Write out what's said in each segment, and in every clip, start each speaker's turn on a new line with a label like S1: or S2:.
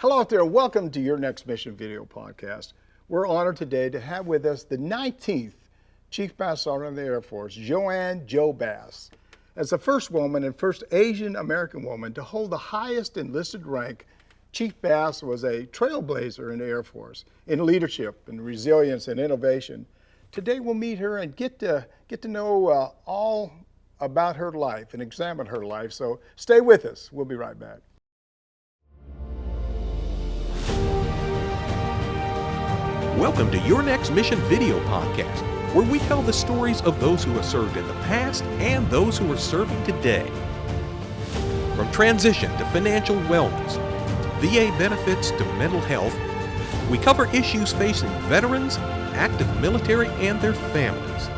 S1: Hello out there. Welcome to Your Next Mission video podcast. We're honored today to have with us the 19th Chief Master Sergeant of the Air Force, JoAnne "Jo" Bass. As the first woman and first Asian American woman to hold the highest enlisted rank, Chief Bass was a trailblazer in the Air Force in leadership and resilience and innovation. Today we'll meet her and get to know all about her life and examine her life. So stay with us. We'll be right back.
S2: Welcome to Your Next Mission video podcast, where we tell the stories of those who have served in the past and those who are serving today. From transition to financial wellness, VA benefits to mental health, we cover issues facing veterans, active military, and their families.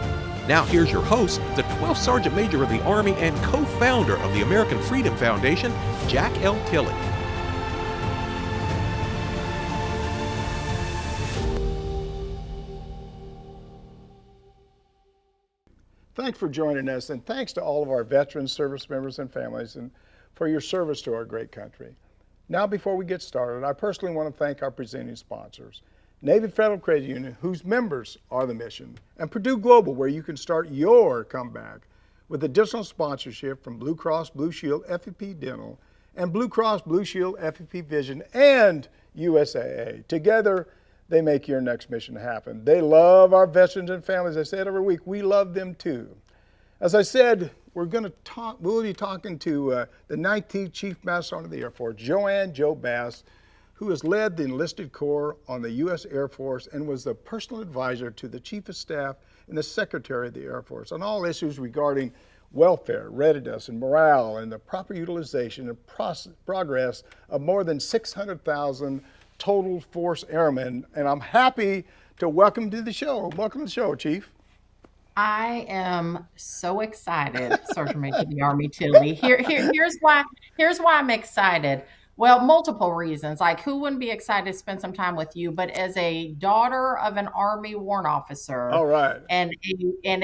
S2: Now here's your host, the 12th Sergeant Major of the Army and co-founder of the American Freedom Foundation, Jack L. Tilley.
S1: Thanks for joining us, and thanks to all of our veterans, service members, and families and for your service to our great country. Now, before we get started, I personally want to thank our presenting sponsors, Navy Federal Credit Union, whose members are the mission, and Purdue Global, where you can start your comeback with additional sponsorship from Blue Cross Blue Shield FEP Dental and Blue Cross Blue Shield FEP Vision and USAA. Together, they make your next mission happen. They love our veterans and families. I say it every week. We love them too. As I said, we'll be talking to the 19th Chief Master Sergeant of the Air Force, JoAnne "Jo" Bass, who has led the enlisted corps on the U.S. Air Force and was the personal advisor to the Chief of Staff and the Secretary of the Air Force on all issues regarding welfare, readiness, and morale, and the proper utilization and progress of more than 600,000 total force airmen. And I'm happy to welcome to the show. Welcome to the show, Chief.
S3: I am so excited, Sergeant Major of the Army Tilley. Here's why I'm excited. Well, multiple reasons. Like, who wouldn't be excited to spend some time with you? But as a daughter of an Army warrant officer,
S1: All right,
S3: and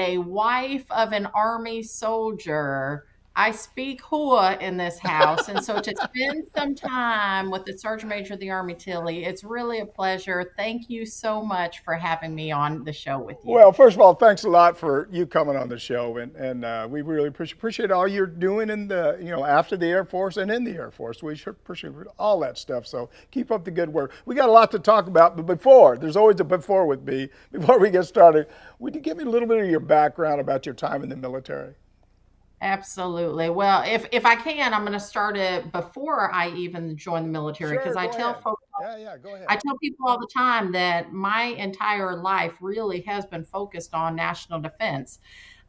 S3: a wife of an Army soldier, I speak Hua in this house. And so to spend some time with the Sergeant Major of the Army Tilley, it's really a pleasure. Thank you so much for having me on the show with you.
S1: Well, first of all, thanks a lot for you coming on the show, and we really appreciate all you're doing in the, after the Air Force and in the Air Force. We sure appreciate all that stuff. So keep up the good work. We got a lot to talk about, but there's always a before with me. Before we get started, would you give me a little bit of your background about your time in the military?
S3: Absolutely. Well, if I can, I'm going to start it before I even joined the military, because
S1: Sure,
S3: I
S1: go
S3: tell
S1: ahead.
S3: folks,
S1: Go ahead.
S3: I tell people all the time that my entire life really has been focused on national defense.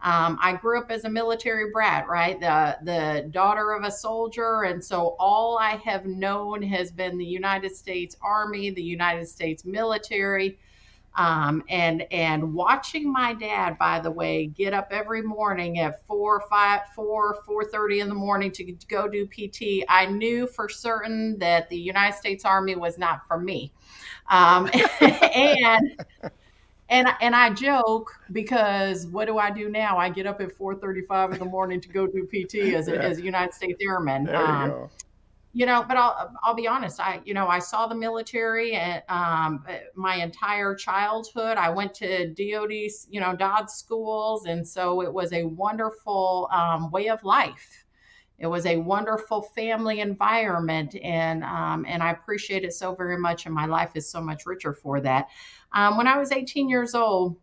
S3: I grew up as a military brat, right? The daughter of a soldier. And so all I have known has been the United States Army, the United States military. And watching my dad, by the way, get up every morning at 4:30 in the morning to go do PT, I knew for certain that the United States Army was not for me. And I joke, because what do I do now? I get up at 4:35 in the morning to go do PT as a United States Airman.
S1: There you go.
S3: But I'll be honest. I saw the military and my entire childhood. I went to DoD's, DOD schools, and so it was a wonderful way of life. It was a wonderful family environment, and I appreciate it so very much. And my life is so much richer for that. When I was 18 years old,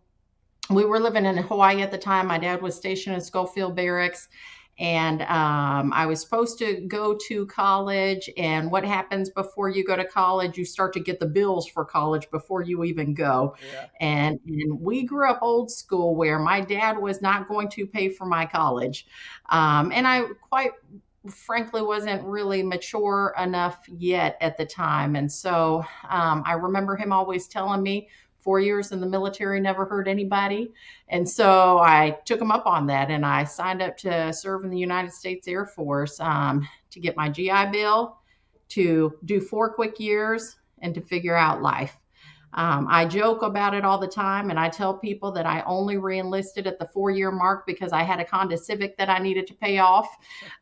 S3: we were living in Hawaii at the time. My dad was stationed in Schofield Barracks. And I was supposed to go to college. And what happens before you go to college? You start to get the bills for college before you even go.
S1: Yeah.
S3: And we grew up old school, where my dad was not going to pay for my college. And I quite frankly wasn't really mature enough yet at the time. And so I remember him always telling me, 4 years in the military never hurt anybody. And so I took him up on that, and I signed up to serve in the United States Air Force to get my GI Bill, to do 4 quick years, and to figure out life. I joke about it all the time, and I tell people that I only re-enlisted at the 4-year mark because I had a Honda Civic that I needed to pay off.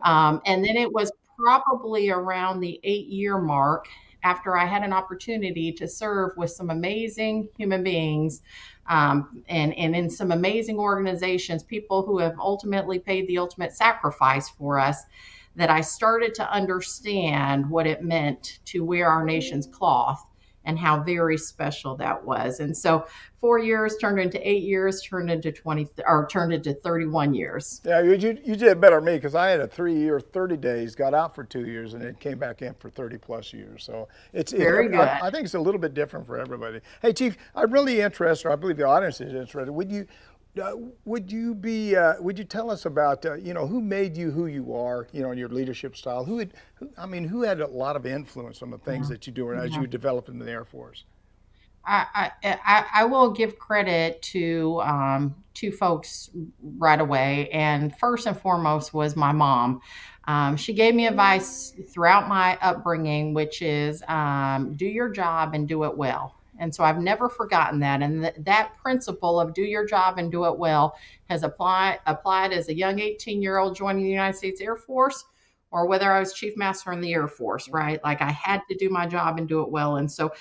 S3: And then it was probably around the 8-year mark after I had an opportunity to serve with some amazing human beings, and in some amazing organizations, people who have ultimately paid the ultimate sacrifice for us, that I started to understand what it meant to wear our nation's cloth and how very special that was. And so 4 years turned into 8 years, turned into 31 years.
S1: Yeah, you did better than me, because I had a 3-year, 30 days, got out for 2 years, and then came back in for 30 plus years. So
S3: Very good.
S1: I think it's a little bit different for everybody. Hey, Chief, I'm really interested, or I believe the audience is interested. Would you tell us about who made you who you are, in your leadership style? Who had a lot of influence on the things that you do as you developed in the Air Force?
S3: I will give credit to two folks right away, and first and foremost was my mom. She gave me advice throughout my upbringing, which is do your job and do it well. And so I've never forgotten that. And that principle of do your job and do it well has applied as a young 18-year-old joining the United States Air Force, or whether I was chief master in the Air Force, right? Like, I had to do my job and do it well. And so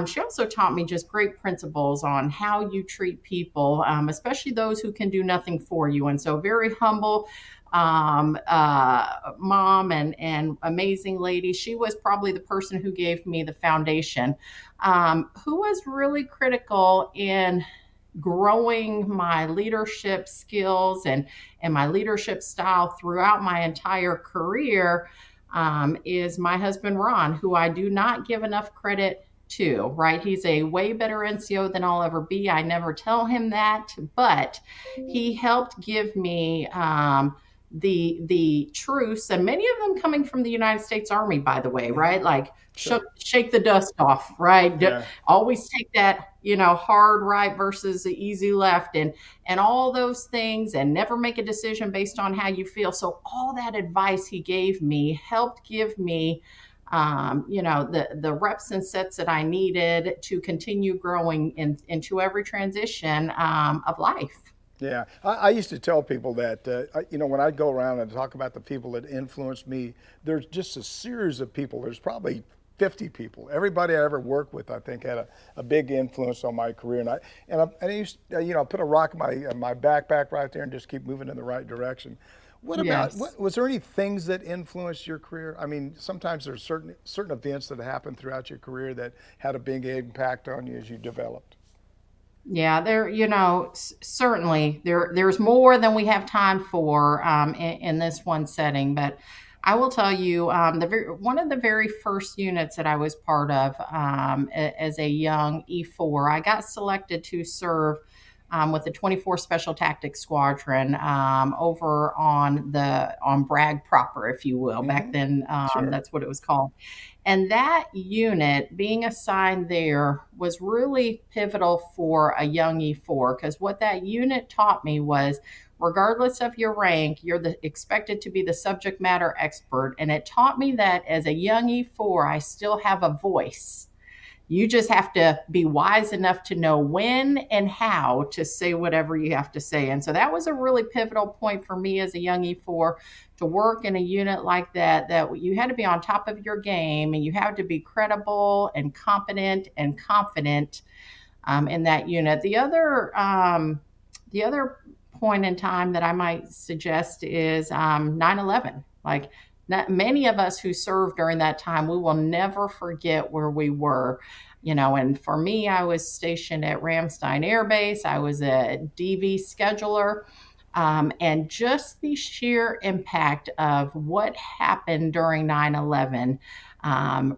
S3: she also taught me just great principles on how you treat people, especially those who can do nothing for you. And so very humble mom and amazing lady. She was probably the person who gave me the foundation, who was really critical in growing my leadership skills and my leadership style throughout my entire career, is my husband, Ron, who I do not give enough credit to, right? He's a way better NCO than I'll ever be. I never tell him that, but he helped give me the truths, and many of them coming from the United States Army, by the way, right? Like,
S1: Sure.
S3: shake the dust off, right?
S1: Yeah.
S3: Always take that, hard right versus the easy left, and all those things, and never make a decision based on how you feel. So all that advice he gave me helped give me the reps and sets that I needed to continue growing into every transition of life.
S1: Yeah, I used to tell people that, when I go around and talk about the people that influenced me, there's just a series of people. There's probably 50 people. Everybody I ever worked with, I think, had a big influence on my career. And I used, put a rock in my backpack right there and just keep moving in the right direction. Was there any things that influenced your career? I mean, sometimes there's certain events that happened throughout your career that had a big impact on you as you developed.
S3: Yeah, certainly there's more than we have time for in this one setting. But I will tell you, one of the very first units that I was part of as a young E4, I got selected to serve with the 24 Special Tactics Squadron over on Bragg proper, if you will. Back then,
S1: Sure.
S3: that's what it was called. And that unit being assigned there was really pivotal for a young E4, because what that unit taught me was, regardless of your rank, you're expected to be the subject matter expert. And it taught me that as a young E4, I still have a voice. You just have to be wise enough to know when and how to say whatever you have to say. And so that was a really pivotal point for me as a young E4, to work in a unit like that you had to be on top of your game, and you had to be credible and competent and confident in that unit. The other point in time that I might suggest is 9/11. Like, many of us who served during that time, we will never forget where we were. And for me, I was stationed at Ramstein Air Base. I was a DV scheduler. And just the sheer impact of what happened during 9/11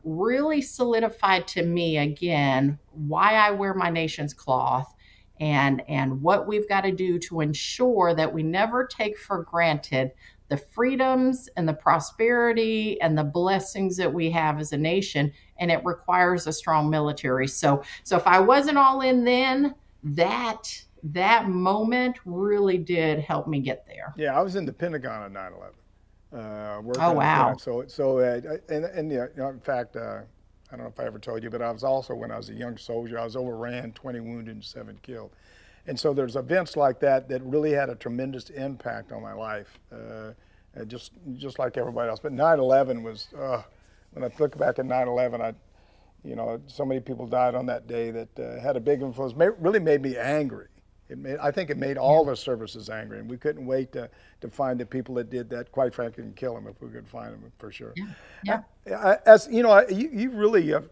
S3: really solidified to me again why I wear my nation's cloth, and what we've got to do to ensure that we never take for granted the freedoms and the prosperity and the blessings that we have as a nation. And it requires a strong military. So if I wasn't all in then, that moment really did help me get there.
S1: Yeah, I was in the Pentagon on 9/11.
S3: Oh, wow.
S1: In fact, I don't know if I ever told you, but I was also, when I was a young soldier, I was overran, 20 wounded and 7 killed. And so there's events like that really had a tremendous impact on my life, just like everybody else. But 9/11 was, when I look back at 9/11, so many people died on that day that had a big influence. Really made me angry. I think it made all the services angry, and we couldn't wait to find the people that did that. Quite frankly, and kill them if we could find them, for sure.
S3: Yeah.
S1: As you know, you really have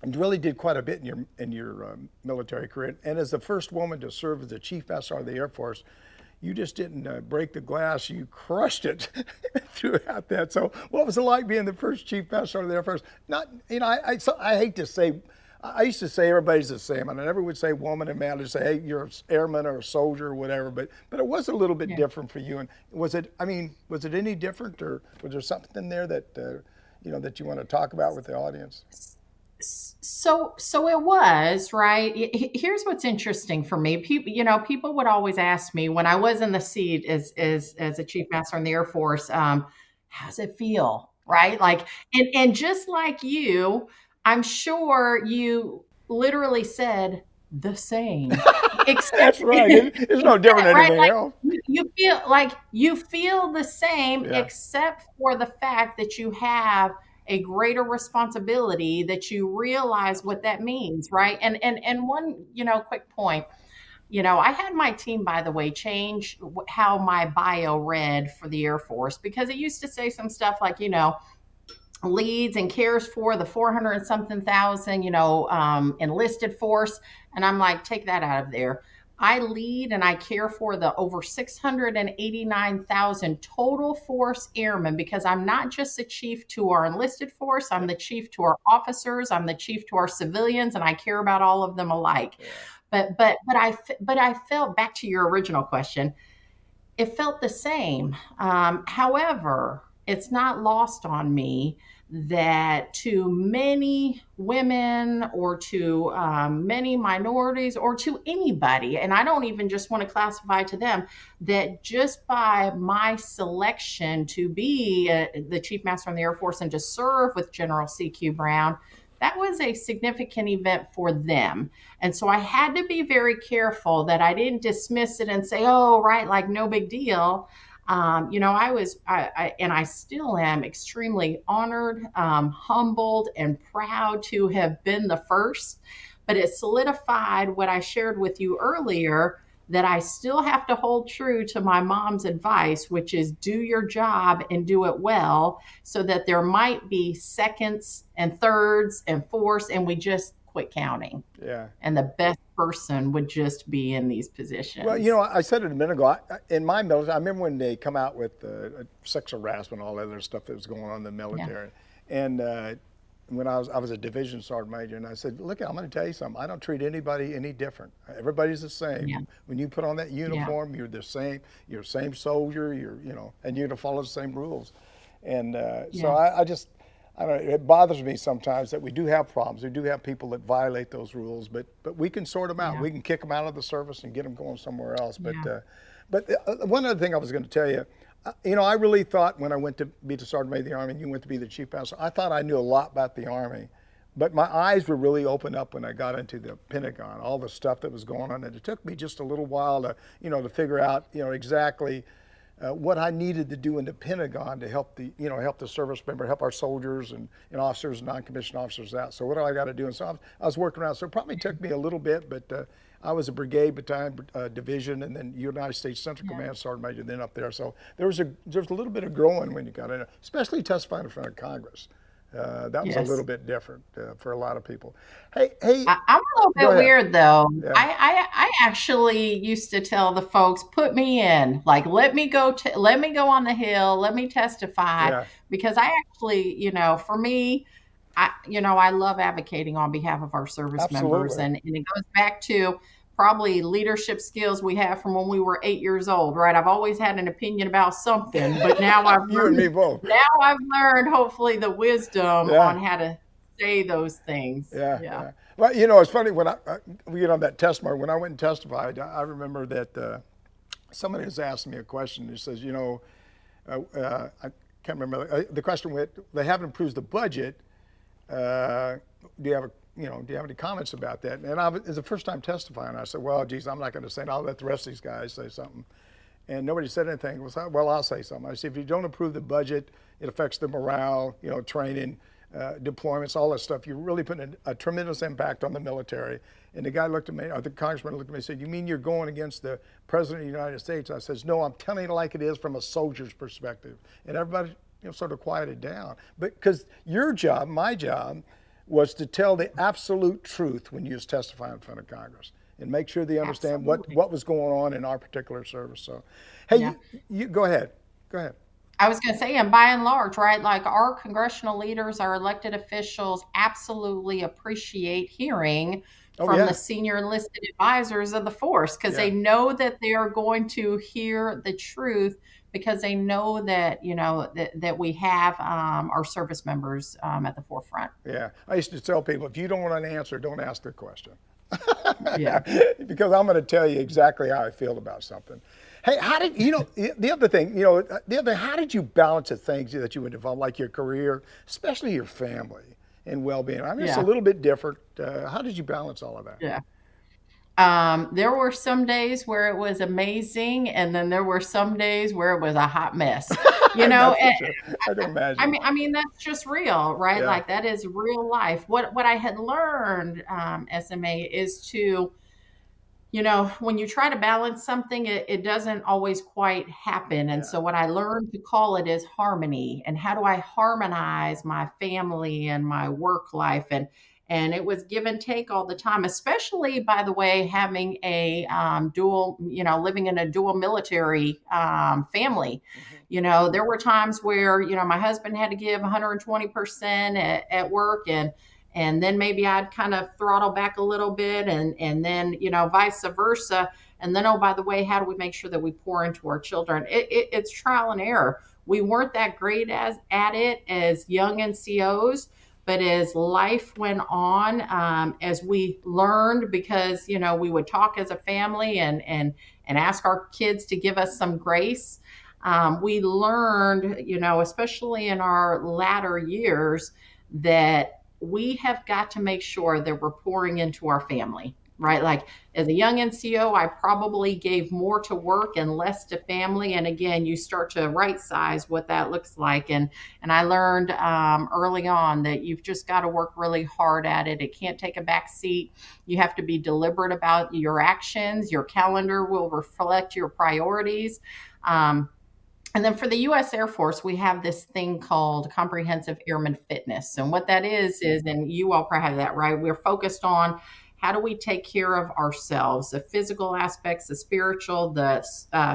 S1: really did quite a bit in your military career, and as the first woman to serve as the Chief Master of the Air Force, you just didn't break the glass; you crushed it throughout that. So, what was it like being the first Chief Master of the Air Force? Not, I hate to say. I used to say everybody's the same, and I never would say woman and man. I'd say, hey, you're an airman or a soldier or whatever. But it was a little bit different for you. And was it any different, or was there something there that that you want to talk about with the audience?
S3: So it was, right. Here's what's interesting for me. People would always ask me when I was in the seat as a Chief Master in the Air Force, how's it feel, right? Like, and just like you, I'm sure you literally said the same.
S1: That's right. It's no different than anything else.
S3: You feel the same, except for the fact that you have a greater responsibility, that you realize what that means, right? And one, quick point, I had my team, by the way, change how my bio read for the Air Force, because it used to say some stuff like, leads and cares for the 400 and something thousand, enlisted force. And I'm like, take that out of there. I lead and I care for the over 689,000 total force airmen, because I'm not just the chief to our enlisted force. I'm the chief to our officers. I'm the chief to our civilians, and I care about all of them alike. Yeah. But I felt, back to your original question, it felt the same. However, it's not lost on me that to many women, or to many minorities, or to anybody, and I don't even just want to classify to them, that just by my selection to be the Chief Master in the Air Force and to serve with General C.Q. Brown, that was a significant event for them. And so I had to be very careful that I didn't dismiss it and say, oh, right, like no big deal. I still am extremely honored, humbled, and proud to have been the first, but it solidified what I shared with you earlier, that I still have to hold true to my mom's advice, which is do your job and do it well, so that there might be seconds and thirds and fourths, and we just quit counting.
S1: Yeah.
S3: And the best person would just be in these positions.
S1: Well, I said it a minute ago. In my military, I remember when they come out with sex harassment, all that other stuff that was going on in the military. Yeah. And when I was a division sergeant major, and I said, look, I'm going to tell you something. I don't treat anybody any different. Everybody's the same. Yeah. When you put on that uniform, you're the same. You're the same soldier. And you're to follow the same rules. And so I don't know, it bothers me sometimes that we do have problems. We do have people that violate those rules, but we can sort them out. Yeah. We can kick them out of the service and get them going somewhere else. But one other thing I was going to tell you, I really thought when I went to be the Sergeant Major of the Army and you went to be the Chief Master, I thought I knew a lot about the Army. But my eyes were really opened up when I got into the Pentagon, all the stuff that was going on. And it took me just a little while to figure out, exactly what I needed to do in the Pentagon to help the service member, help our soldiers and officers and non-commissioned officers out. So what do I got to do? And so I was working around. So it probably took me a little bit, but I was a brigade, battalion, division, and then United States Central Command Sergeant Major, then up there. So there was a little bit of growing when you got in, especially testifying in front of Congress. That was a little bit different for a lot of people. Hey,
S3: I'm a little bit weird though. Yeah. I actually used to tell the folks, put me in, like, let me go on the Hill, let me testify, because I actually, for me, I love advocating on behalf of our service members, and it goes back to probably leadership skills we have from when we were 8 years old, right? I've always had an opinion about something, but now I've
S1: you and me both.
S3: Now I've learned, hopefully, the wisdom on how to say those things.
S1: Yeah. Well, it's funny when we get on that testimony. When I went and testified, I remember that somebody was asking me a question. He says, I can't remember the question. They haven't approved the budget. Do you have any comments about that? And it was the first time testifying. I said, well, geez, I'm not going to say it. I'll let the rest of these guys say something. And nobody said anything. Well, I'll say something. I said, if you don't approve the budget, it affects the morale, training. deployments, all that stuff. You're really putting a tremendous impact on the military. And the guy looked at me, or the congressman looked at me and said, "You mean you're going against the President of the United States?" I says, "No, I'm telling it like it is from a soldier's perspective." And everybody, sort of quieted down. But because your job, my job, was to tell the absolute truth when you was testifying in front of Congress and make sure they understand what was going on in our particular service. So, hey,
S3: Yeah.
S1: you go ahead. Go ahead.
S3: I was going to say, and by and large, right, like our congressional leaders, our elected officials absolutely appreciate hearing
S1: Oh,
S3: from
S1: yeah.
S3: the senior enlisted advisors of the force because
S1: Yeah.
S3: they know that they are going to hear the truth because they know that, that we have our service members at the forefront.
S1: Yeah. I used to tell people, if you don't want an answer, don't ask the question.
S3: Yeah.
S1: Because I'm going to tell you exactly how I feel about something. Hey, how did the other thing? How did you balance the things that you would involve, like your career, especially your family and well-being? I mean, it's a
S3: Yeah.
S1: little bit different. How did you balance all of that?
S3: Yeah. There were some days where it was amazing, and then there were some days where it was a hot mess. You know,
S1: That's for sure. I can imagine.
S3: I mean that's just real, right?
S1: Yeah.
S3: Like that is real life. What I had learned, SMA, is to, when you try to balance something, it doesn't always quite happen. And
S1: Yeah.
S3: so what I learned to call it is harmony. And how do I harmonize my family and my work life? And it was give and take all the time, especially, by the way, having a dual, living in a dual military family. There were times where, my husband had to give 120% at work, and then maybe I'd kind of throttle back a little bit, and then, vice versa. And then, oh, by the way, how do we make sure that we pour into our children? It's trial and error. We weren't that great at it as young NCOs, but as life went on, as we learned, because, we would talk as a family and ask our kids to give us some grace. We learned, especially in our latter years, that we have got to make sure that we're pouring into our family, right? Like as a young NCO, I probably gave more to work and less to family. And again, you start to right size what that looks like. And I learned early on that you've just got to work really hard at it. It can't take a back seat. You have to be deliberate about your actions. Your calendar will reflect your priorities. And then for the U.S. Air Force, we have this thing called comprehensive airman fitness. And what that is, and you all probably have that, right? We're focused on how do we take care of ourselves, the physical aspects, the spiritual, the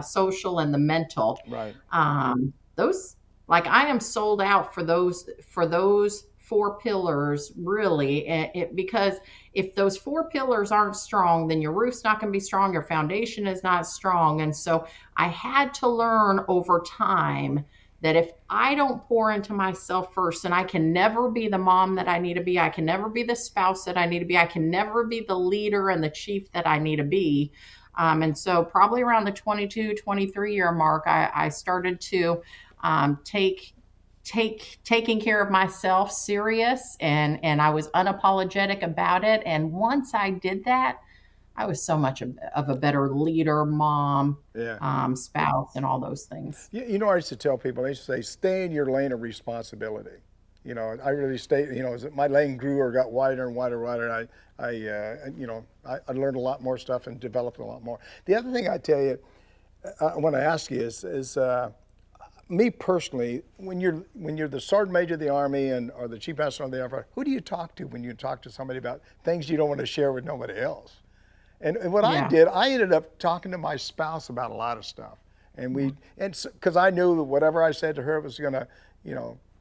S3: social, and the mental.
S1: Right.
S3: Those, like, I am sold out for those 4 pillars, really, because if those 4 pillars aren't strong, then your roof's not going to be strong, your foundation is not strong. And so I had to learn over time that if I don't pour into myself first, and I can never be the mom that I need to be, I can never be the spouse that I need to be, I can never be the leader and the chief that I need to be. And so probably around the 22, 23 year mark, I started to taking care of myself serious, and I was unapologetic about it. And once I did that, I was so much of a better leader, mom,
S1: Yeah.
S3: spouse, and all those things.
S1: I used to tell people, I used to say, stay in your lane of responsibility. I really stayed, as my lane grew or got wider and wider and wider, I learned a lot more stuff and developed a lot more. The other thing I tell you, I want to ask you is me personally, when you're the sergeant major of the Army or the chief master of the Air Force, who do you talk to when you talk to somebody about things you don't want to share with nobody else? And what I did, I ended up talking to my spouse about a lot of stuff, and because I knew that whatever I said to her was gonna,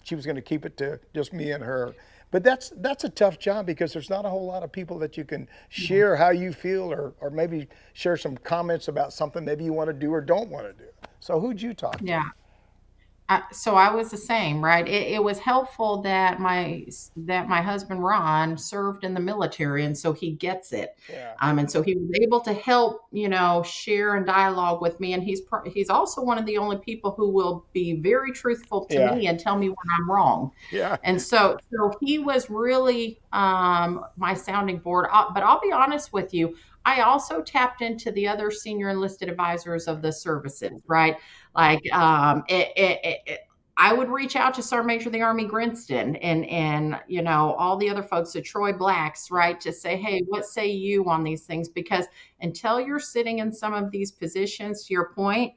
S1: she was gonna keep it to just me and her. But that's a tough job because there's not a whole lot of people that you can share how you feel or maybe share some comments about something maybe you want to do or don't want to do. So who'd you talk to?
S3: Yeah. So I was the same, right? It was helpful that my husband Ron served in the military, and so he gets it.
S1: Yeah.
S3: And so he was able to help, share and dialogue with me. And he's also one of the only people who will be very truthful to me and tell me when I'm wrong.
S1: Yeah.
S3: And so he was really my sounding board. But I'll be honest with you, I also tapped into the other senior enlisted advisors of the services, right? Like I would reach out to Sergeant Major of the Army Grinston and all the other folks at Troy Blacks, right, to say, hey, what say you on these things? Because until you're sitting in some of these positions, to your point,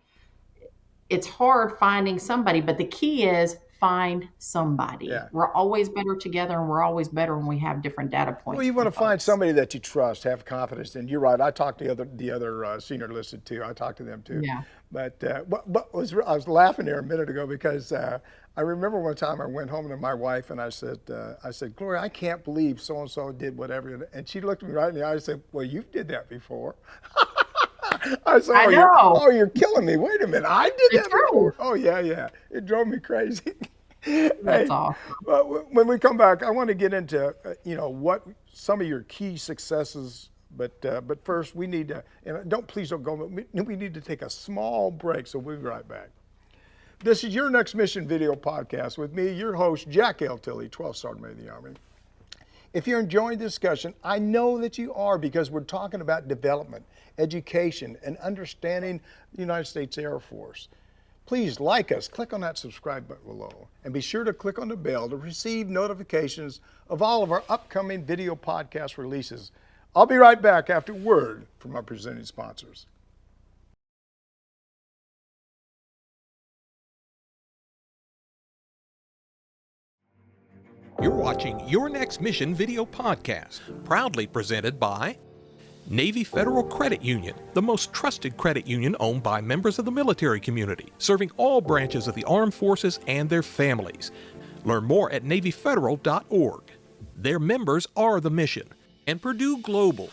S3: it's hard finding somebody, but the key is find somebody.
S1: Yeah.
S3: We're always better together, and we're always better when we have different data points.
S1: Well, you want to
S3: from
S1: find
S3: folks.
S1: somebody that you trust, have confidence in. You're right. I talked to the other senior enlisted too. I talked to them too.
S3: Yeah.
S1: But I was laughing there a minute ago because I remember one time I went home to my wife and I said, Gloria, I can't believe so and so did whatever, and she looked me right in the eye and said, well, you did that before. I said,
S3: I know.
S1: you're killing me. Wait a minute, I did
S3: It's
S1: that
S3: true.
S1: before. Oh yeah. It drove me crazy.
S3: That's awesome.
S1: But when we come back, I want to get into what some of your key successes. But first, we need to, and please don't go. We need to take a small break, so we'll be right back. This is Your Next Mission video podcast with me, your host, Jack L. Tilley, 12th Sergeant Major of the Army. If you're enjoying this discussion, I know that you are, because we're talking about development, education, and understanding the United States Air Force. Please like us, click on that subscribe button below, and be sure to click on the bell to receive notifications of all of our upcoming video podcast releases. I'll be right back after word from our presenting sponsors.
S2: You're watching Your Next Mission video podcast, proudly presented by Navy Federal Credit Union, the most trusted credit union owned by members of the military community, serving all branches of the armed forces and their families. Learn more at NavyFederal.org. Their members are the mission. And Purdue Global.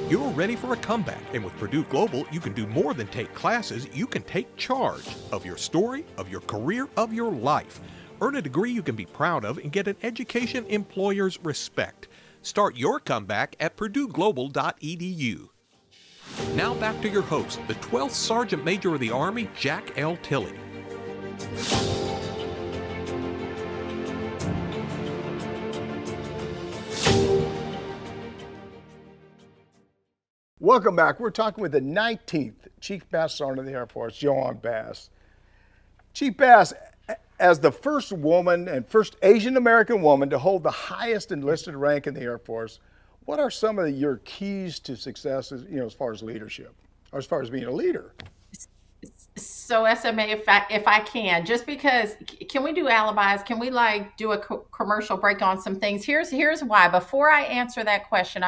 S2: You're ready for a comeback, and with Purdue Global, you can do more than take classes. You can take charge of your story, of your career, of your life. Earn a degree you can be proud of and get an education employers respect. Start your comeback at purdueglobal.edu. Now back to your host, the 12th Sergeant Major of the Army, Jack L. Tilley.
S1: Welcome back. We're talking with the 19th Chief Master Sergeant of the Air Force, JoAnne Bass. Chief Bass, as the first woman and first Asian American woman to hold the highest enlisted rank in the Air Force, what are some of your keys to success, as far as leadership, or as far as being a leader?
S3: So SMA, if I can, just because, can we do alibis? Can we do a commercial break on some things? Here's why. Before I answer that question,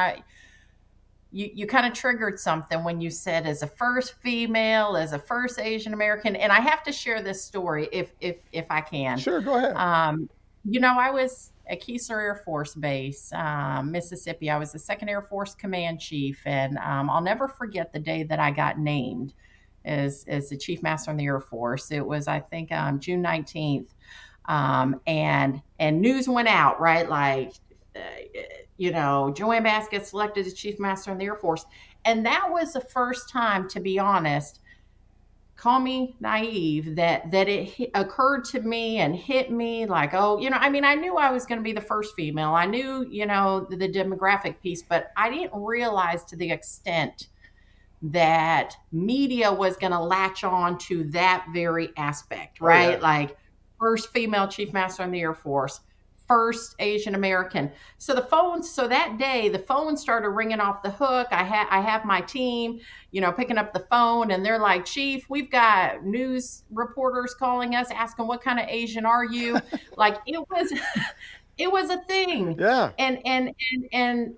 S3: you kind of triggered something when you said as a first female, as a first Asian American, and I have to share this story if I can.
S1: Sure, go ahead.
S3: I was at Keesler Air Force Base, Mississippi. I was the 2nd Air Force Command Chief, and I'll never forget the day that I got named as the Chief Master in the Air Force. It was, I think, June 19th, and news went out, right? JoAnne Bass gets selected as Chief Master in the Air Force. And that was the first time, to be honest, call me naive, that it occurred to me and hit me like, I knew I was going to be the first female. I knew, the demographic piece, but I didn't realize to the extent that media was going to latch on to that very aspect, right?
S1: Oh, yeah.
S3: First female Chief Master in the Air Force, first Asian American. So that day, the phone started ringing off the hook. I have my team, picking up the phone, and they're like, Chief, we've got news reporters calling us asking, what kind of Asian are you? It was a thing.
S1: Yeah.
S3: And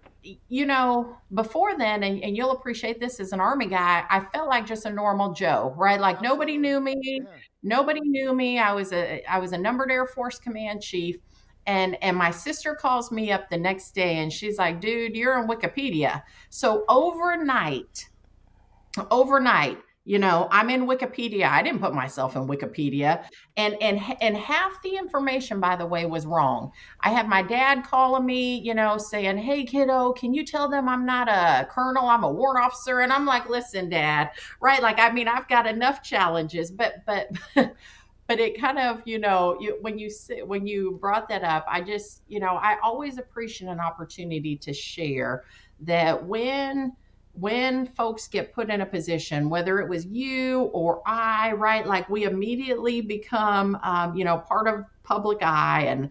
S3: before then, and you'll appreciate this as an Army guy, I felt like just a normal Joe, right? Nobody knew me.
S1: Yeah.
S3: Nobody knew me. I was a numbered Air Force Command Chief. And my sister calls me up the next day and she's like, dude, you're on Wikipedia. So overnight, I'm in Wikipedia. I didn't put myself in Wikipedia. And half the information, by the way, was wrong. I have my dad calling me, saying, hey, kiddo, can you tell them I'm not a colonel, I'm a warrant officer? And I'm like, listen, Dad, right? I've got enough challenges, but it kind of, when you brought that up, I just, I always appreciate an opportunity to share that when when folks get put in a position, whether it was you or I, right? Like we immediately become, part of public eye and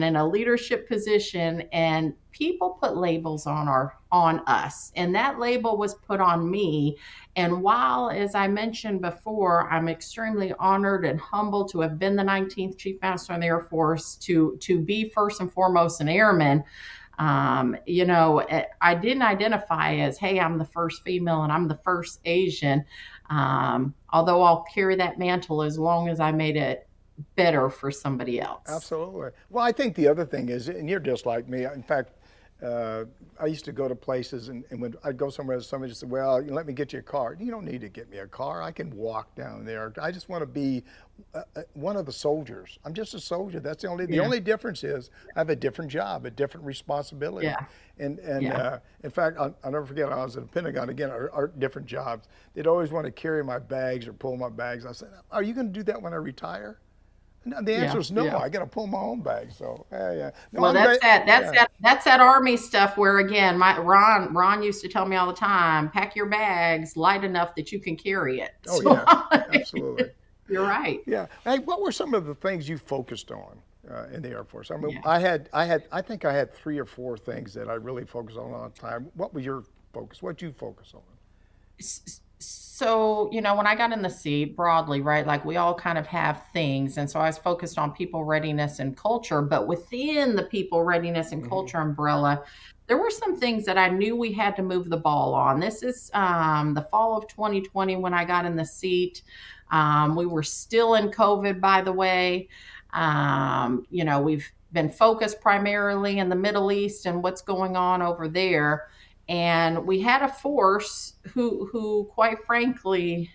S3: in a leadership position, and people put labels on us, and that label was put on me. And while, as I mentioned before, I'm extremely honored and humbled to have been the 19th Chief Master in the Air Force, to be first and foremost an airman. I didn't identify as, hey, I'm the first female and I'm the first Asian. Although I'll carry that mantle as long as I made it better for somebody else.
S1: Absolutely. Well, I think the other thing is, and you're just like me. In fact, I used to go to places, and when I'd go somewhere, somebody said, well, let me get you a car. You don't need to get me a car. I can walk down there. I just want to be one of the soldiers. I'm just a soldier. That's the only difference is I have a different job, a different responsibility.
S3: Yeah.
S1: And in fact, I'll never forget, I was at the Pentagon, again, our different jobs. They'd always want to carry my bags or pull my bags. I said, are you going to do that when I retire? No, the answer is no.
S3: Yeah.
S1: I got to pull my own bag. So yeah. No,
S3: well, that's that Army stuff where, again, Ron used to tell me all the time, pack your bags light enough that you can carry it.
S1: Oh yeah, absolutely.
S3: You're right.
S1: Yeah. Hey, what were some of the things you focused on in the Air Force? I mean,
S3: Yeah.
S1: I think I had 3 or 4 things that I really focused on all the time. What was your focus? What'd you focus on?
S3: So, when I got in the seat broadly, right, like we all kind of have things. And so I was focused on people readiness and culture, but within the people readiness and culture umbrella, there were some things that I knew we had to move the ball on. This is the fall of 2020 when I got in the seat. We were still in COVID, by the way. We've been focused primarily in the Middle East and what's going on over there. And we had a force who quite frankly,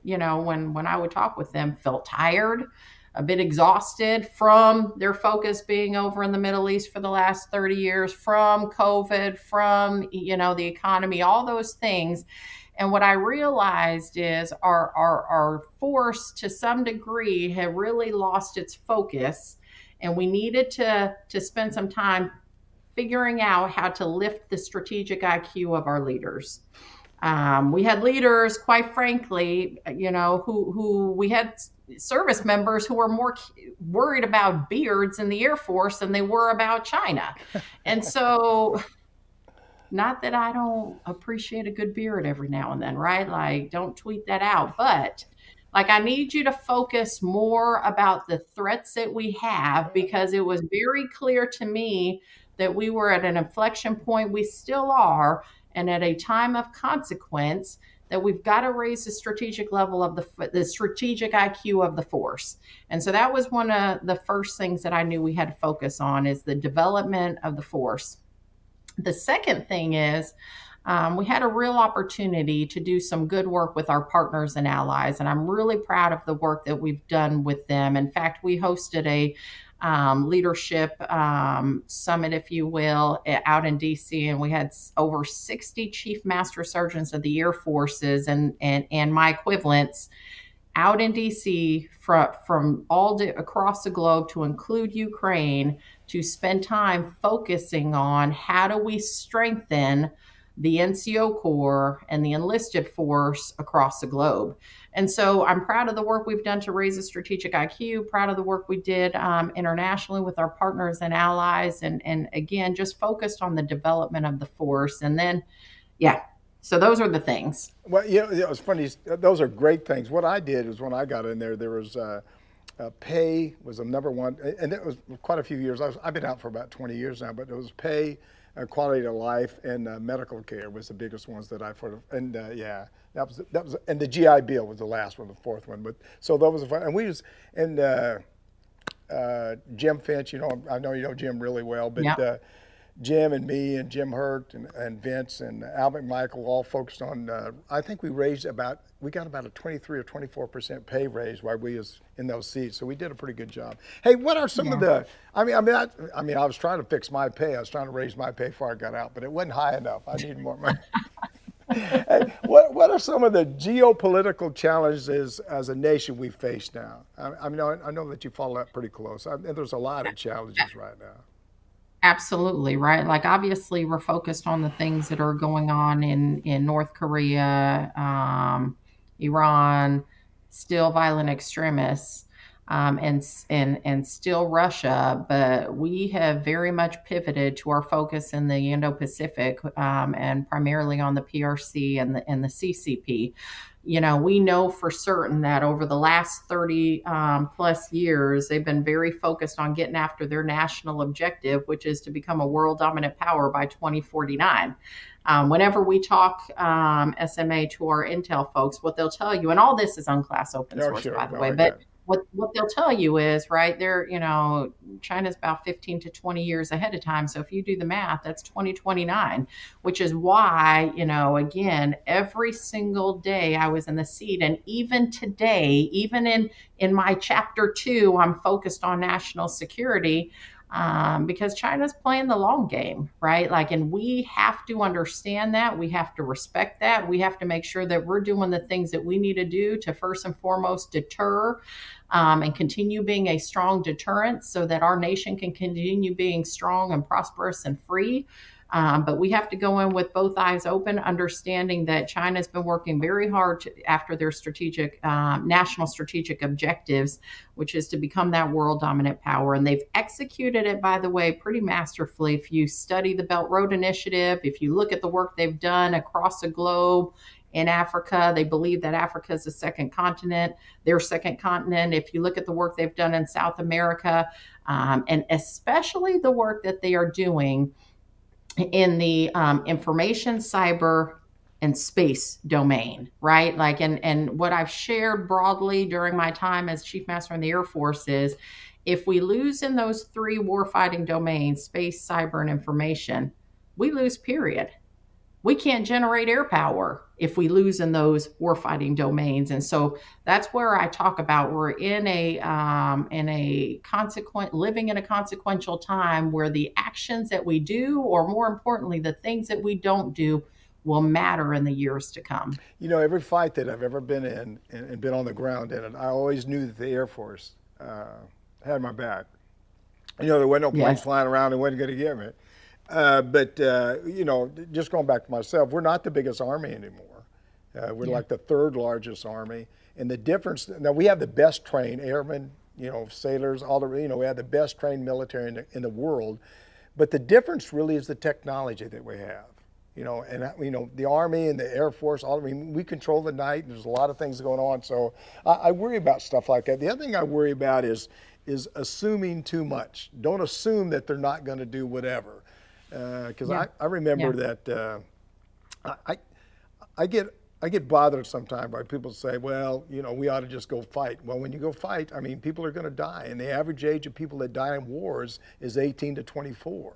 S3: when I would talk with them, felt tired, a bit exhausted from their focus being over in the Middle East for the last 30 years, from COVID, from, the economy, all those things. And what I realized is our force, to some degree, had really lost its focus. And we needed to spend some time figuring out how to lift the strategic IQ of our leaders. We had leaders, quite frankly, who we had service members who were more worried about beards in the Air Force than they were about China. And so, not that I don't appreciate a good beard every now and then, right? Like, don't tweet that out. But like, I need you to focus more about the threats that we have, because it was very clear to me that we were at an inflection point, we still are, and at a time of consequence, that we've got to raise the strategic level of the strategic IQ of the force. And so that was one of the first things that I knew we had to focus on, is the development of the force. The second thing is, we had a real opportunity to do some good work with our partners and allies, and I'm really proud of the work that we've done with them. In fact, we hosted a leadership summit, if you will, out in DC, and we had over 60 chief master sergeants of the Air Forces and my equivalents out in DC from all across the globe, to include Ukraine, to spend time focusing on how do we strengthen the NCO Corps and the enlisted force across the globe. And so I'm proud of the work we've done to raise the strategic IQ, proud of the work we did internationally with our partners and allies, and again, just focused on the development of the force. And then, so those are the things.
S1: Well, it was funny. Those are great things. What I did is, when I got in there was pay was the number one, and it was quite a few years. I've been out for about 20 years now, but it was pay, quality of life, and medical care was the biggest ones that I and that was, and the GI Bill was the last one, the fourth one. But so that was fun, and we just, and Jim Finch, I know you know Jim really well, but Jim and me and Jim Hurt and Vince and Al McMichael all focused on, I think we got about a 23 or 24% pay raise while we was in those seats. So we did a pretty good job. Hey, what are some of the, I was trying to fix my pay. I was trying to raise my pay before I got out, but it wasn't high enough. I needed more money. Hey, what are some of the geopolitical challenges as a nation we face now? I know that you follow that pretty close. There's a lot of challenges right now.
S3: Absolutely, right? Like, obviously, we're focused on the things that are going on in North Korea, Iran, still violent extremists, and still Russia. But we have very much pivoted to our focus in the Indo-Pacific, and primarily on the PRC and the CCP. We know for certain that over the last 30 plus years, they've been very focused on getting after their national objective, which is to become a world dominant power by 2049. Whenever we talk SMA to our Intel folks, what they'll tell you, and all this is on class open
S1: No,
S3: source, by
S1: sure.
S3: the
S1: No,
S3: way,
S1: I
S3: but
S1: got it.
S3: what they'll tell you is, right, China's about 15 to 20 years ahead of time. So if you do the math, that's 2029, which is why, again, every single day I was in the seat. And even today, even in my chapter 2, I'm focused on national security, because China's playing the long game, right? Like, and we have to understand that. We have to respect that. We have to make sure that we're doing the things that we need to do to first and foremost deter, and continue being a strong deterrent so that our nation can continue being strong and prosperous and free. But we have to go in with both eyes open, understanding that China's been working very hard after their national strategic objectives, which is to become that world dominant power. And they've executed it, by the way, pretty masterfully. If you study the Belt Road Initiative, if you look at the work they've done across the globe, in Africa, they believe that Africa is the second continent, their second continent. If you look at the work they've done in South America, and especially the work that they are doing in the information, cyber, and space domain, right? Like, and what I've shared broadly during my time as Chief Master in the Air Force is, if we lose in those 3 warfighting domains, space, cyber, and information, we lose, period. We can't generate air power if we lose in those warfighting domains. And so that's where I talk about we're in a living in a consequential time where the actions that we do, or more importantly, the things that we don't do, will matter in the years to come.
S1: Every fight that I've ever been in and been on the ground in it, I always knew that the Air Force had my back. There wasn't no planes
S3: Yes.
S1: flying around and wasn't going to get me. But just going back to myself, we're not the biggest army anymore. We're like the 3rd largest army. And the difference, now we have the best trained airmen, sailors, we have the best trained military in the world. But the difference really is the technology that we have. The Army and the Air Force, we control the night. There's a lot of things going on. So I worry about stuff like that. The other thing I worry about is assuming too much. Don't assume that they're not going to do whatever. Because I remember that I get bothered sometimes by people say, well, we ought to just go fight. Well, when you go fight, people are going to die, and the average age of people that die in wars is 18 to 24,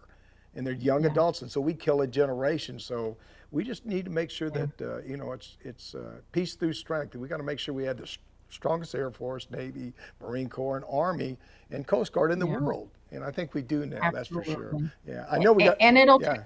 S1: and they're young adults, and so we kill a generation. So we just need to make sure that it's peace through strength. We got to make sure we have the strongest Air Force, Navy, Marine Corps, and Army, and Coast Guard in the world. And I think we do now.
S3: Absolutely.
S1: That's for sure. Yeah, I know we got.
S3: And it'll take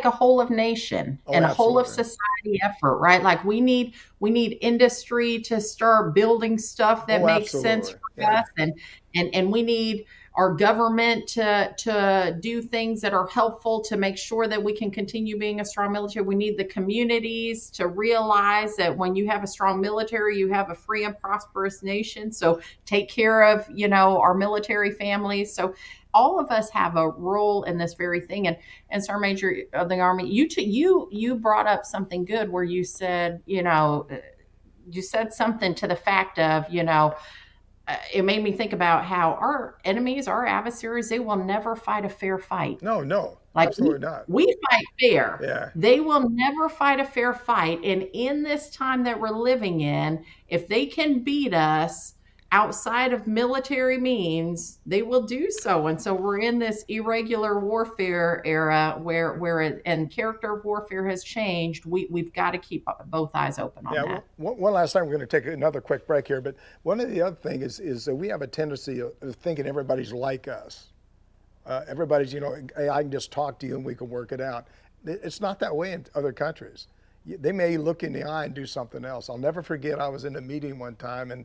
S3: a whole of nation and a whole of society effort, right? Like, we need industry to start building stuff that makes sense for us, and we need our government to do things that are helpful to make sure that we can continue being a strong military. We need the communities to realize that when you have a strong military, you have a free and prosperous nation. So take care of, our military families. So all of us have a role in this very thing. And Sergeant Major of the Army, you brought up something good where you said, you said something to the fact of, it made me think about how our enemies, our adversaries, they will never fight a fair fight.
S1: No,
S3: Like,
S1: absolutely not.
S3: we fight fair.
S1: Yeah.
S3: They will never fight a fair fight. And in this time that we're living in, if they can beat us outside of military means, they will do so. And so we're in this irregular warfare era and character of warfare has changed. We've got to keep both eyes open on that.
S1: One last time, we're going to take another quick break here. But one of the other things is that we have a tendency of thinking everybody's like us. Everybody's, hey, I can just talk to you and we can work it out. It's not that way in other countries. They may look in the eye and do something else. I'll never forget, I was in a meeting one time, and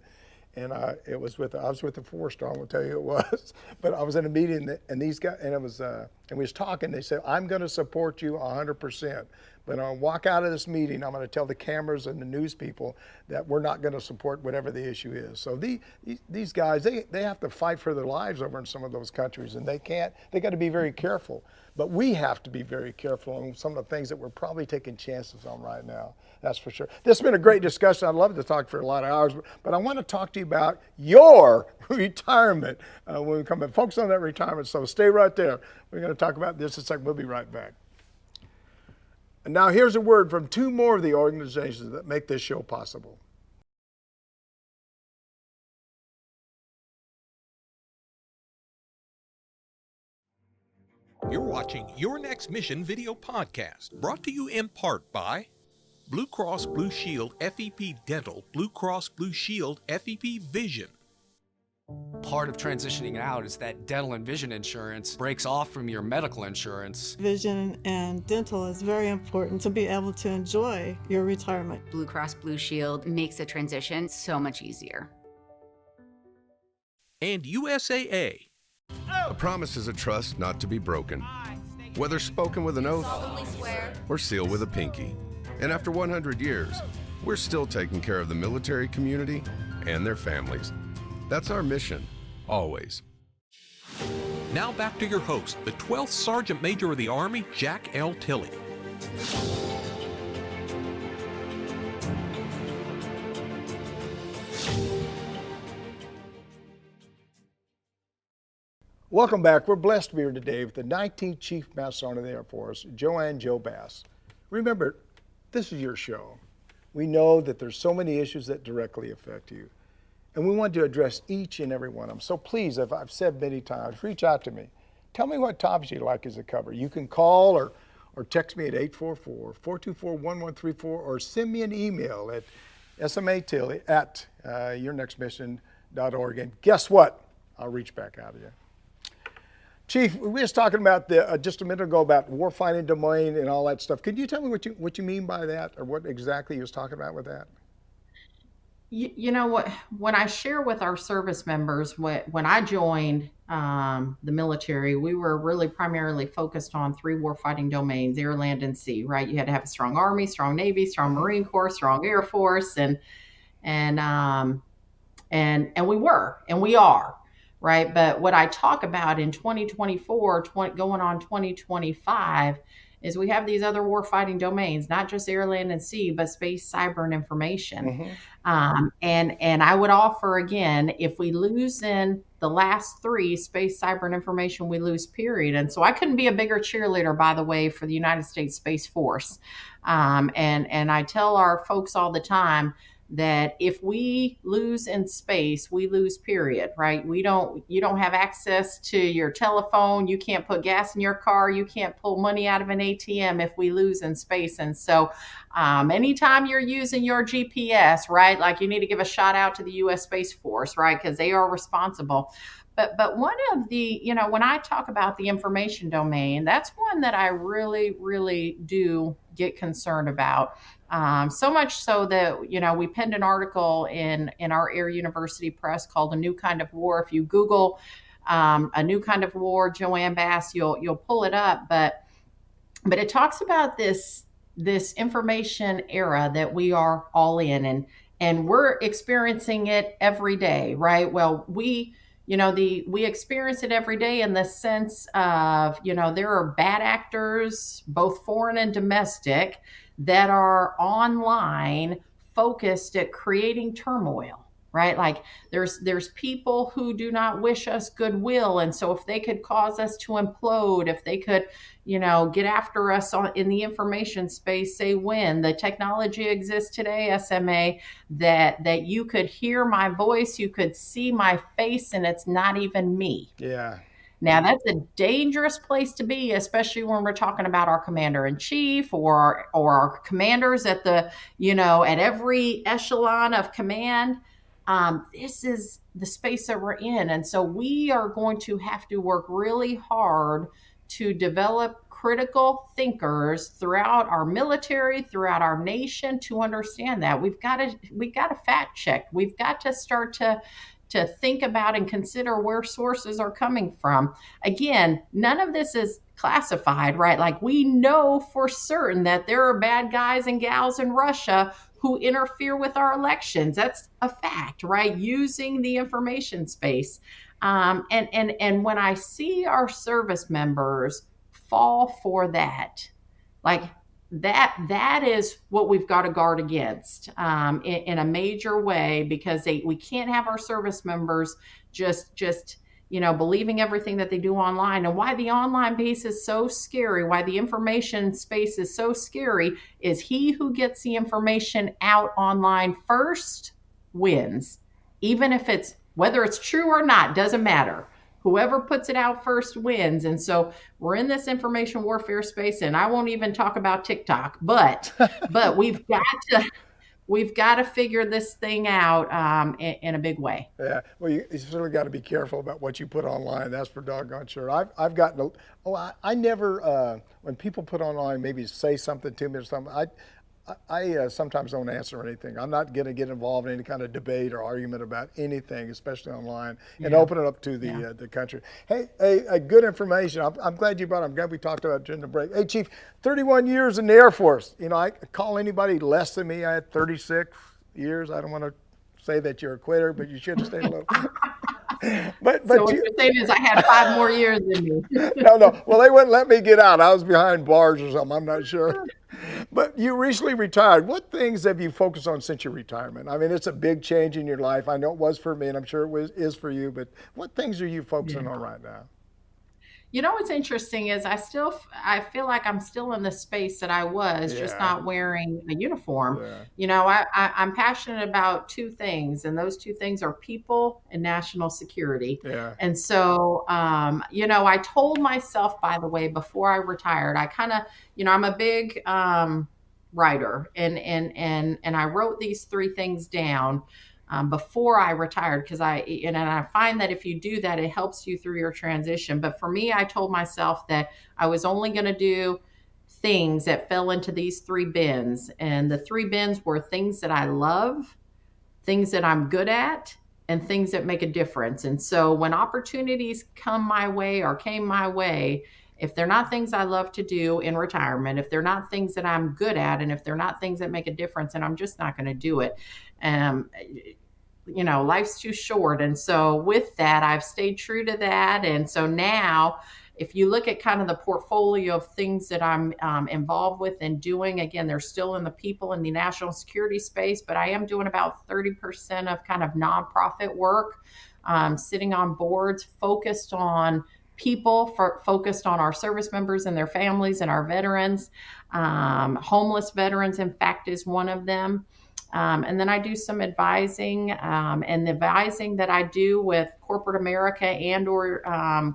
S1: and I was with the 4-star. I won't tell you who it was, but I was in a meeting, and these guys, and we was talking. They said, "I'm going to support you 100%, but I'll walk out of this meeting. I'm going to tell the cameras and the news people that we're not going to support whatever the issue is." So these guys, they have to fight for their lives over in some of those countries, and they got to be very careful. But we have to be very careful on some of the things that we're probably taking chances on right now. That's for sure. This has been a great discussion. I'd love to talk for a lot of hours, but I want to talk to you about your retirement when we come and focus on that retirement. So stay right there. We're going to talk about this in a second. We'll be right back. And now here's a word from 2 more of the organizations that make this show possible.
S2: You're watching Your Next Mission video podcast, brought to you in part by Blue Cross Blue Shield FEP Dental, Blue Cross Blue Shield FEP Vision.
S4: Part of transitioning out is that dental and vision insurance breaks off from your medical insurance.
S5: Vision and dental is very important to be able to enjoy your retirement.
S6: Blue Cross Blue Shield makes the transition so much easier.
S2: And USAA.
S7: A promise is a trust not to be broken, whether spoken with an oath or sealed with a pinky. And after 100 years, we're still taking care of the military community and their families. That's our mission, always.
S2: Now back to your host, the 12th Sergeant Major of the Army, Jack L. Tilley.
S1: Welcome back. We're blessed to be here today with the 19th Chief Master Sergeant of the Air Force, JoAnne "Jo" Bass. Remember, this is your show. We know that there's so many issues that directly affect you, and we want to address each and every one of them. So please, as I've said many times, reach out to me. Tell me what topics you'd like us to cover. You can call or text me at 844-424-1134 or send me an email at SMA Tilley at yournextmission.org. And guess what? I'll reach back out to you. Chief, we were just talking about just a minute ago about warfighting domain and all that stuff. Could you tell me what you mean by that, or what exactly you was talking about with that?
S3: You know what? When I share with our service members, when I joined the military, we were really primarily focused on 3 warfighting domains: air, land, and sea. Right? You had to have a strong Army, strong Navy, strong Marine Corps, strong Air Force, and we were, and we are. Right. But what I talk about in 2024, going on 2025, is we have these other warfighting domains, not just air, land, and sea, but space, cyber, and information. Mm-hmm. And I would offer, again, if we lose in the last 3, space, cyber, and information, we lose, period. And so I couldn't be a bigger cheerleader, by the way, for the United States Space Force. And I tell our folks all the time that if we lose in space, we lose, period, right? You don't have access to your telephone. You can't put gas in your car. You can't pull money out of an ATM if we lose in space. And so anytime you're using your GPS, right, like you need to give a shout out to the U.S. Space Force, right, because they are responsible. But one of the, when I talk about the information domain, that's one that I really, really do get concerned about. So much so that, we penned an article in our Air University Press called A New Kind of War. If you Google A New Kind of War, JoAnne Bass, you'll pull it up. But it talks about this information era that we are all in, and we're experiencing it every day, right? Well, we experience it every day in the sense of, there are bad actors, both foreign and domestic, that are online focused at creating turmoil, right? Like there's people who do not wish us goodwill. And so if they could cause us to implode, if they could, get after us in the information space, they win. The technology exists today, SMA, that you could hear my voice, you could see my face, and it's not even me.
S1: Yeah.
S3: Now, that's a dangerous place to be, especially when we're talking about our commander-in-chief or our commanders at at every echelon of command. This is the space that we're in. And so we are going to have to work really hard to develop critical thinkers throughout our military, throughout our nation to understand that. We've got to fact check. We've got to start to think about and consider where sources are coming from. Again, none of this is classified, right? Like, we know for certain that there are bad guys and gals in Russia who interfere with our elections. That's a fact, right? Using the information space. And when I see our service members fall for that, like that is what we've got to guard against in a major way, because we can't have our service members just believing everything that they do online. And why the online piece is so scary, why the information space is so scary, is he who gets the information out online first wins. Even if whether it's true or not, doesn't matter. Whoever puts it out first wins. And so we're in this information warfare space, and I won't even talk about TikTok, but we've got to figure this thing out in a big way.
S1: Yeah, well, you certainly got to be careful about what you put online. That's for doggone sure. I've gotten, I never, when people put online, maybe say something to me or something, I sometimes don't answer anything. I'm not going to get involved in any kind of debate or argument about anything, especially online, and open it up to the country. Hey, good information. I'm glad you brought it. I'm glad we talked about it during the break. Hey, Chief, 31 years in the Air Force. I call anybody less than me. I had 36 years. I don't want to say that you're a quitter, but you should have stayed a little. But
S3: so what you're saying is I had 5 more years than you.
S1: No. Well, they wouldn't let me get out. I was behind bars or something. I'm not sure. But you recently retired. What things have you focused on since your retirement? I mean, it's a big change in your life. I know it was for me, and I'm sure is for you. But what things are you focusing on right now?
S3: What's interesting is I feel like I'm still in the space that I was, just not wearing a uniform. I'm passionate about 2 things, and those 2 things are people and national security. And so, I told myself, by the way, before I retired, I kind of, I'm a big writer, and I wrote these 3 things down before I retired, because I find that if you do that, it helps you through your transition. But for me, I told myself that I was only going to do things that fell into these 3 bins. And the 3 bins were things that I love, things that I'm good at, and things that make a difference. And so when opportunities came my way, if they're not things I love to do in retirement, if they're not things that I'm good at, and if they're not things that make a difference, then I'm just not going to do it. Life's too short. And so with that, I've stayed true to that. And so now, if you look at kind of the portfolio of things that I'm involved with and doing, again, they're still in the people in the national security space, but I am doing about 30% of kind of nonprofit work, sitting on boards focused on people, focused on our service members and their families and our veterans. Homeless veterans, in fact, is one of them. And then I do some advising, and the advising that I do with corporate America or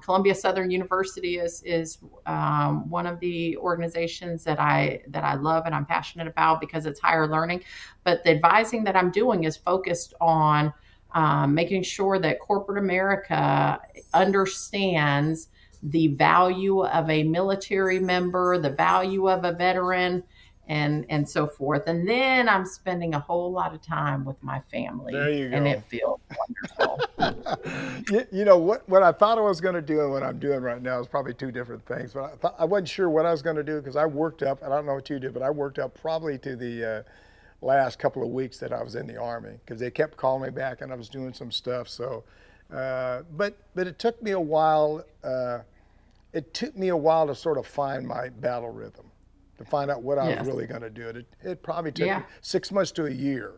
S3: Columbia Southern University is one of the organizations that I love and I'm passionate about, because it's higher learning. But the advising that I'm doing is focused on making sure that corporate America understands the value of a military member, the value of a veteran, and so forth. And then I'm spending a whole lot of time with my family.
S1: There you go.
S3: And it feels wonderful.
S1: What I thought I was going to do and what I'm doing right now is probably 2 different things. But I wasn't sure what I was going to do, because I worked up, and I don't know what you did, but I worked up probably to the last couple of weeks that I was in the Army, because they kept calling me back and I was doing some stuff. So, but it took me a while. It took me a while to sort of find my battle rhythm, to find out what I was really going to do. It probably took me 6 months to a year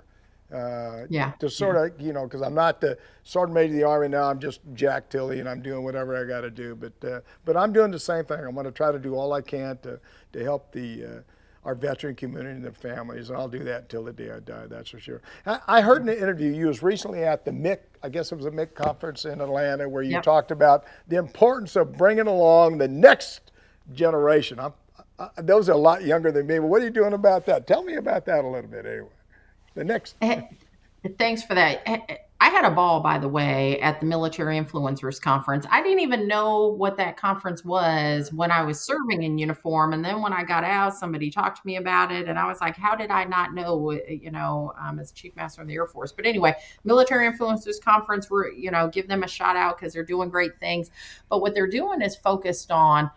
S1: to sort of, because I'm not the sergeant major of the Army now. I'm just Jack Tilley, and I'm doing whatever I got to do. But I'm doing the same thing. I'm going to try to do all I can to help our veteran community and their families, and I'll do that until the day I die, that's for sure. I heard in an interview, you was recently at the MIC, I guess it was a MIC conference in Atlanta, where you talked about the importance of bringing along the next generation. Those are a lot younger than me, but what are you doing about that? Tell me about that a little bit anyway. The next.
S3: Thanks for that. I had a ball, by the way, at the Military Influencers Conference. I didn't even know what that conference was when I was serving in uniform. And then when I got out, somebody talked to me about it. And I was like, how did I not know, as Chief Master in the Air Force? But anyway, Military Influencers Conference, give them a shout out because they're doing great things. But what they're doing is focused on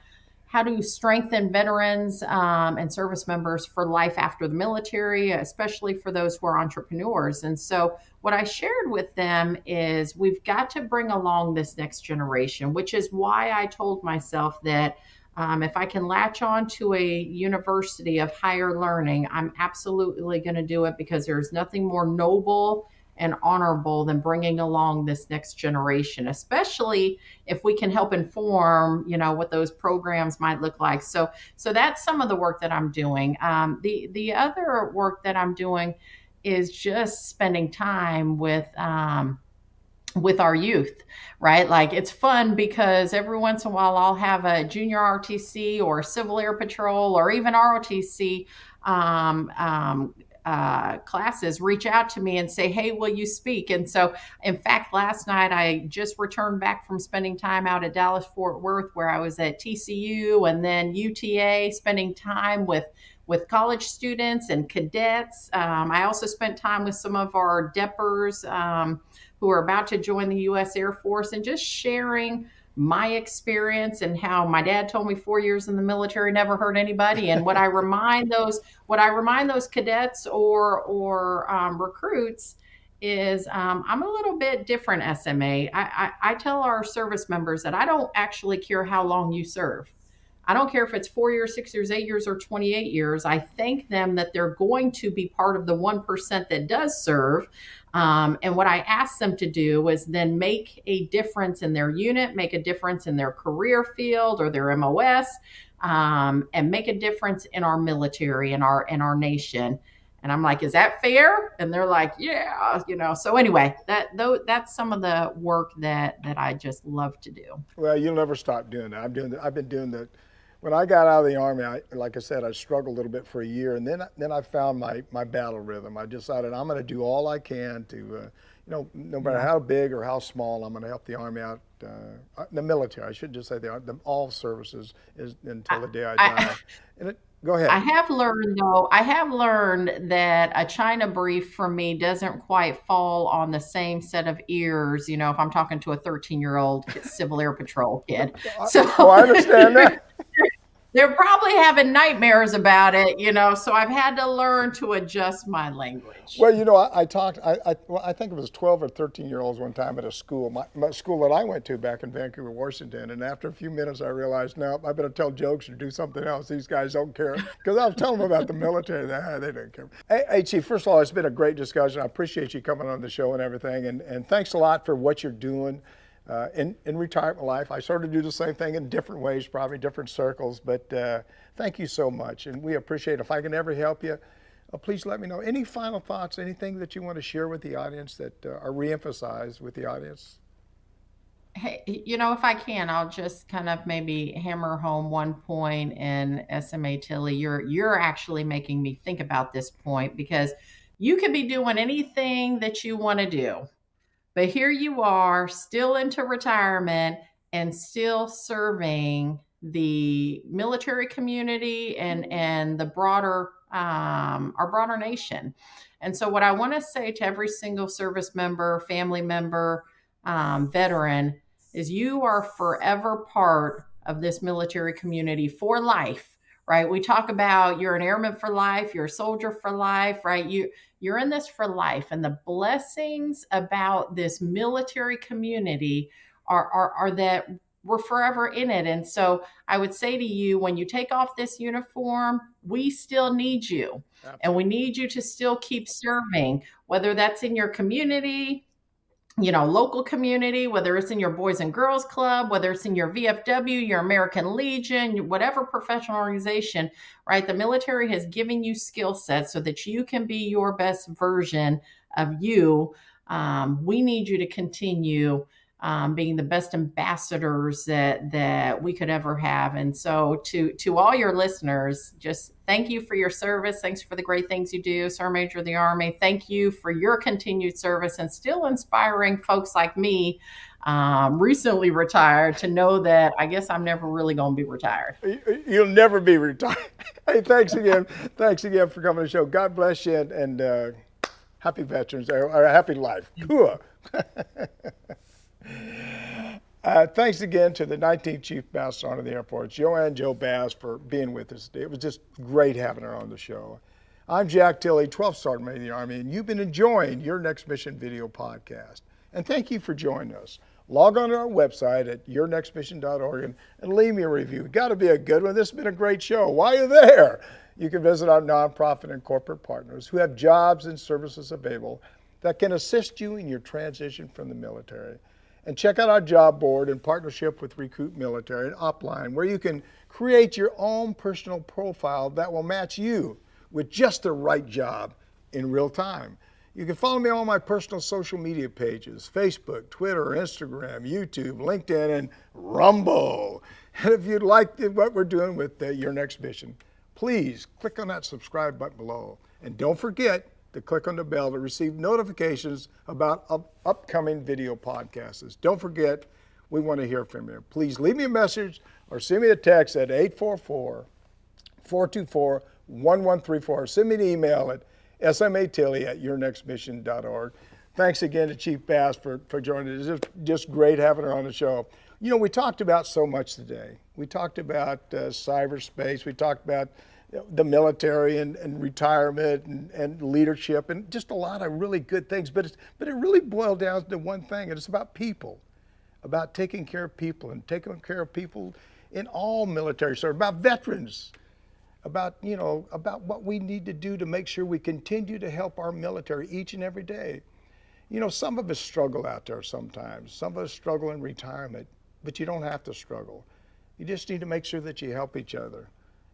S3: how to strengthen veterans and service members for life after the military, especially for those who are entrepreneurs. And so what I shared with them is we've got to bring along this next generation, which is why I told myself that if I can latch on to a university of higher learning, I'm absolutely going to do it, because there's nothing more noble and honorable than bringing along this next generation, especially if we can help inform, what those programs might look like. So that's some of the work that I'm doing. The other work that I'm doing is just spending time with our youth, right? Like, it's fun because every once in a while I'll have a junior RTC or Civil Air Patrol or even ROTC classes reach out to me and say, hey, will you speak? And so, in fact, last night I just returned back from spending time out at Dallas Fort Worth, where I was at TCU and then UTA, spending time with college students and cadets. I also spent time with some of our DEPers who are about to join the U.S. Air Force, and just sharing my experience and how my dad told me 4 years in the military never hurt anybody. And what I remind those cadets or recruits is I'm a little bit different, SMA. I tell our service members that I don't actually care how long you serve. I don't care if it's 4 years, 6 years, 8 years, or 28 years. I thank them that they're going to be part of the 1% that does serve. And what I ask them to do is then make a difference in their unit, make a difference in their career field or their MOS, and make a difference in our military and our nation. And I'm like, is that fair? And they're like, yeah, So anyway, that's some of the work that I just love to do.
S1: Well, you'll never stop doing that. I've been doing that. When I got out of the Army, like I said, I struggled a little bit for a year, and then I found my battle rhythm. I decided I'm going to do all I can to, no matter how big or how small, I'm going to help the Army out, the military. I should just say all services until the day I die. Go ahead.
S3: I have learned that a China brief for me doesn't quite fall on the same set of ears, if I'm talking to a 13-year-old Civil Air Patrol kid. So
S1: I understand that.
S3: They're probably having nightmares about it, so I've had to learn to adjust my language.
S1: Well, I think it was 12 or 13-year-olds one time at a school, my school that I went to back in Vancouver, Washington. And after a few minutes, I realized, no, I better tell jokes or do something else. These guys don't care. Because I was telling them about the military. They don't care. Hey, Chief, first of all, it's been a great discussion. I appreciate you coming on the show and everything. And thanks a lot for what you're doing. In retirement life. I sort of do the same thing in different ways, probably different circles, but thank you so much, and we appreciate it. If I can ever help you, please let me know. Any final thoughts, anything that you want to share with the audience that are reemphasized with the audience?
S3: Hey, if I can, I'll just kind of maybe hammer home one point. In SMA Tilley, you're actually making me think about this point, because you could be doing anything that you want to do. But here you are, still into retirement and still serving the military community and the broader our broader nation. And so what I want to say to every single service member, family member, veteran, is you are forever part of this military community for life. Right? We talk about you're an airman for life, you're a soldier for life, right? You're in this for life. And the blessings about this military community are that we're forever in it. And so I would say to you, when you take off this uniform, we still need you. Absolutely. And we need you to still keep serving, whether that's in your community, local community, whether it's in your Boys and Girls Club, whether it's in your VFW, your American Legion, whatever professional organization, right? The military has given you skill sets so that you can be your best version of you. We need you to continue being the best ambassadors that we could ever have. And so to all your listeners, just thank you for your service. Thanks for the great things you do, Sergeant Major of the Army. Thank you for your continued service and still inspiring folks like me, recently retired, to know that I guess I'm never really going to be retired.
S1: You'll never be retired. Hey, thanks again. Thanks again for coming to the show. God bless you, and happy veterans, or happy life. Cool. Thanks again to the 19th Chief Master Sergeant of the Air Force, JoAnne Joe Bass, for being with us today. It was just great having her on the show. I'm Jack Tilley, 12th Sergeant Major of the Army, and you've been enjoying Your Next Mission video podcast. And thank you for joining us. Log on to our website at yournextmission.org and leave me a review. Got to be a good one. This has been a great show. While you're there, you can visit our nonprofit and corporate partners who have jobs and services available that can assist you in your transition from the military. And check out our job board in partnership with Recruit Military and Upline, where you can create your own personal profile that will match you with just the right job in real time. You can follow me on my personal social media pages, Facebook, Twitter, Instagram, YouTube, LinkedIn, and Rumble. And if you'd like what we're doing with Your Next Mission, please click on that subscribe button below. And don't forget to click on the bell to receive notifications about upcoming video podcasts. Don't forget, we want to hear from you. Please leave me a message or send me a text at 844-424-1134. Send me an email at smatilley@yournextmission.org. Thanks again to Chief Bass for joining us. It's just great having her on the show. You know, we talked about so much today. We talked about cyberspace. We talked about the military and retirement and leadership and just a lot of really good things. But it really boiled down to one thing, and it's about people, about taking care of people and taking care of people in all military service, about veterans, about what we need to do to make sure we continue to help our military each and every day. You know, some of us struggle out there sometimes. Some of us struggle in retirement, but you don't have to struggle. You just need to make sure that you help each other.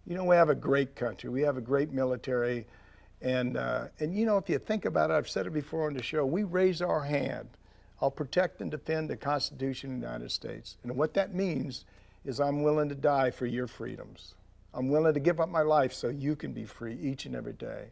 S1: You know, we have a great country. We have a great military. And you know, if you think about it, I've said it before on the show, we raise our hand. I'll protect and defend the Constitution of the United States. And what that means is I'm willing to die for your freedoms. I'm willing to give up my life so you can be free each and every day.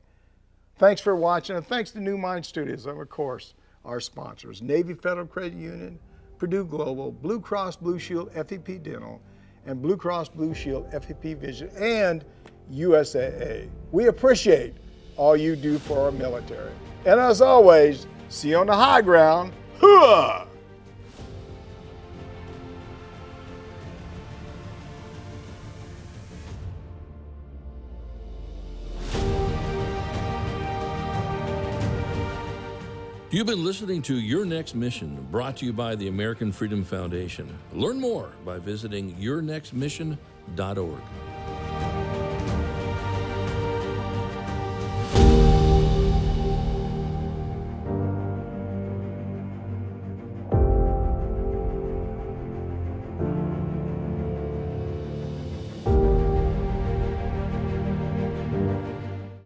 S1: Thanks for watching, and thanks to New Mind Studios, and of course, our sponsors, Navy Federal Credit Union, Purdue Global, Blue Cross Blue Shield FEP Dental, and Blue Cross Blue Shield FEP Vision, and USAA. We appreciate all you do for our military. And as always, see you on the high ground. Hooah!
S8: You've been listening to Your Next Mission, brought to you by the American Freedom Foundation. Learn more by visiting yournextmission.org.